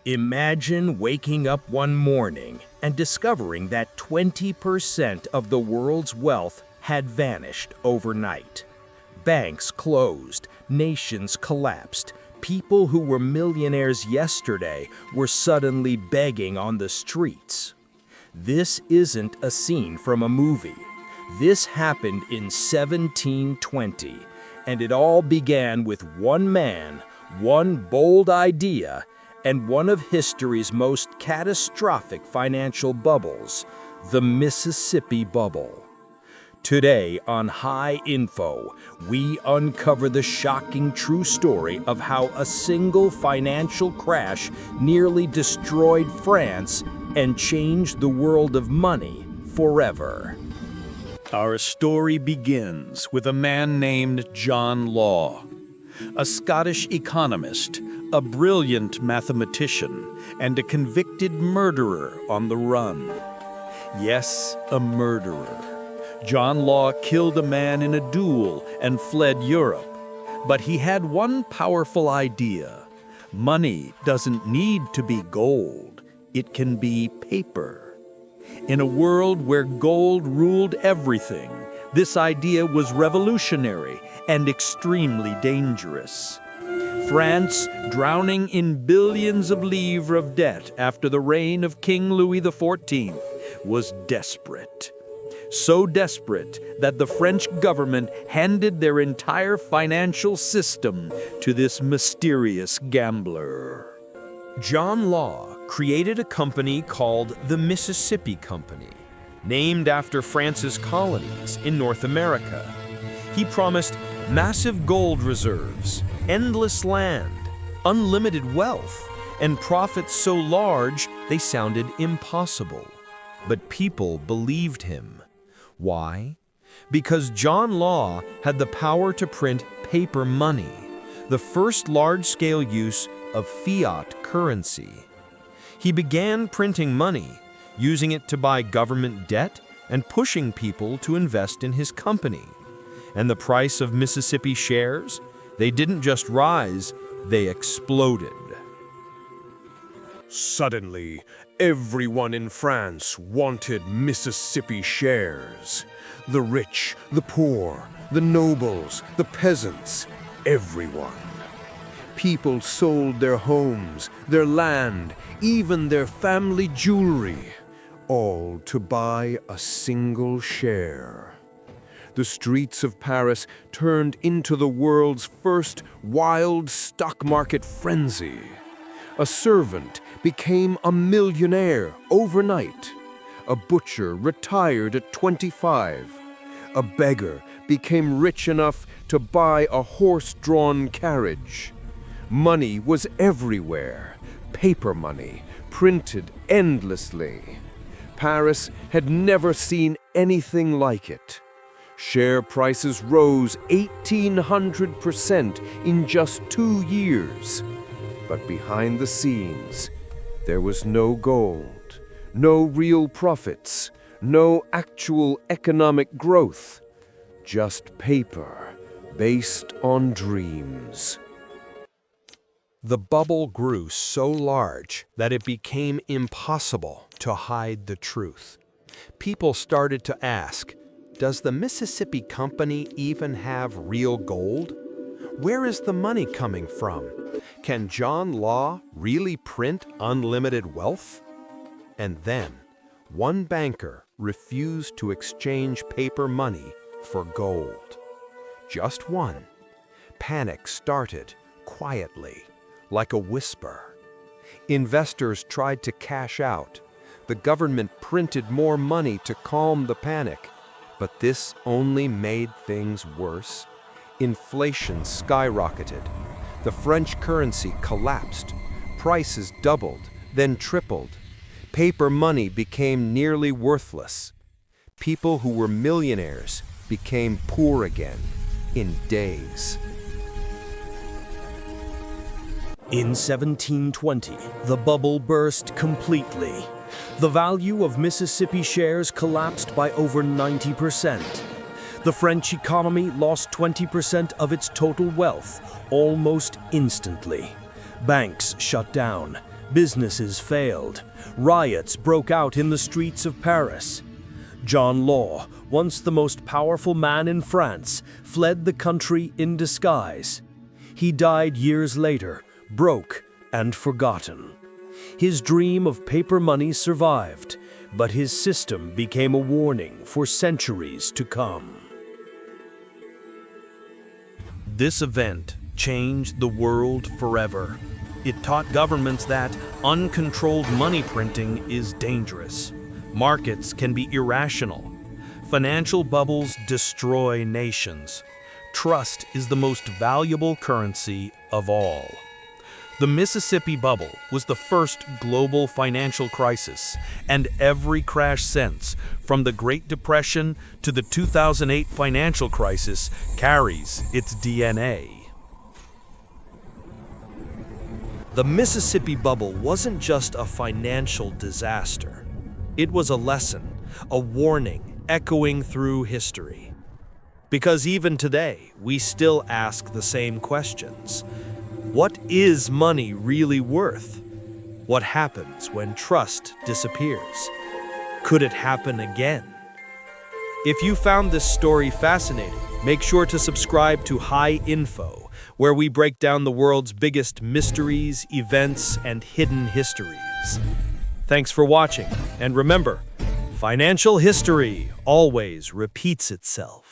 Imagine waking up one morning and discovering that 20% of the world's wealth had vanished overnight. Banks closed, nations collapsed, people who were millionaires yesterday were suddenly begging on the streets. This isn't a scene from a movie. This happened in 1720, and it all began with one man, one bold idea, and one of history's most catastrophic financial bubbles, the Mississippi Bubble. Today on High Info, we uncover the shocking true story of how a single financial crash nearly destroyed France and changed the world of money forever. Our story begins with a man named John Law, a Scottish economist, a brilliant mathematician, and a convicted murderer on the run. Yes, a murderer. John Law killed a man in a duel and fled Europe. But he had one powerful idea. Money doesn't need to be gold. It can be paper. In a world where gold ruled everything, this idea was revolutionary and extremely dangerous. France, drowning in billions of livres of debt after the reign of King Louis XIV, was desperate. So desperate that the French government handed their entire financial system to this mysterious gambler. John Law created a company called the Mississippi Company, named after France's colonies in North America. He promised massive gold reserves, endless land, unlimited wealth, and profits so large they sounded impossible. But people believed him. Why? Because John Law had the power to print paper money, the first large-scale use of fiat currency. He began printing money, using it to buy government debt and pushing people to invest in his company. And the price of Mississippi shares? They didn't just rise, they exploded. Suddenly, everyone in France wanted Mississippi shares. The rich, the poor, the nobles, the peasants, everyone. People sold their homes, their land, even their family jewelry, all to buy a single share. The streets of Paris turned into the world's first wild stock market frenzy. A servant became a millionaire overnight. A butcher retired at 25. A beggar became rich enough to buy a horse-drawn carriage. Money was everywhere, paper money, printed endlessly. Paris had never seen anything like it. Share prices rose 1,800% in just 2 years. But behind the scenes, there was no gold, no real profits, no actual economic growth, just paper based on dreams. The bubble grew so large that it became impossible to hide the truth. People started to ask, does the Mississippi Company even have real gold? Where is the money coming from? Can John Law really print unlimited wealth? And then, one banker refused to exchange paper money for gold. Just one. Panic started quietly, like a whisper. Investors tried to cash out. The government printed more money to calm the panic, but this only made things worse. Inflation skyrocketed. The French currency collapsed. Prices doubled, then tripled. Paper money became nearly worthless. People who were millionaires became poor again in days. In 1720, the bubble burst completely. The value of Mississippi shares collapsed by over 90%. The French economy lost 20% of its total wealth almost instantly. Banks shut down, Businesses failed. Riots broke out in the streets of Paris. John Law, once the most powerful man in France, fled the country in disguise. He died years later, broke and forgotten. His dream of paper money survived, but his system became a warning for centuries to come. This event changed the world forever. It taught governments that uncontrolled money printing is dangerous. Markets can be irrational. Financial bubbles destroy nations. Trust is the most valuable currency of all. The Mississippi Bubble was the first global financial crisis, and every crash since, from the Great Depression to the 2008 financial crisis, carries its DNA. The Mississippi Bubble wasn't just a financial disaster. It was a lesson, a warning echoing through history. Because even today, we still ask the same questions. What is money really worth? What happens when trust disappears? Could it happen again? If you found this story fascinating, make sure to subscribe to High Info, where we break down the world's biggest mysteries, events, and hidden histories. Thanks for watching, and remember, financial history always repeats itself.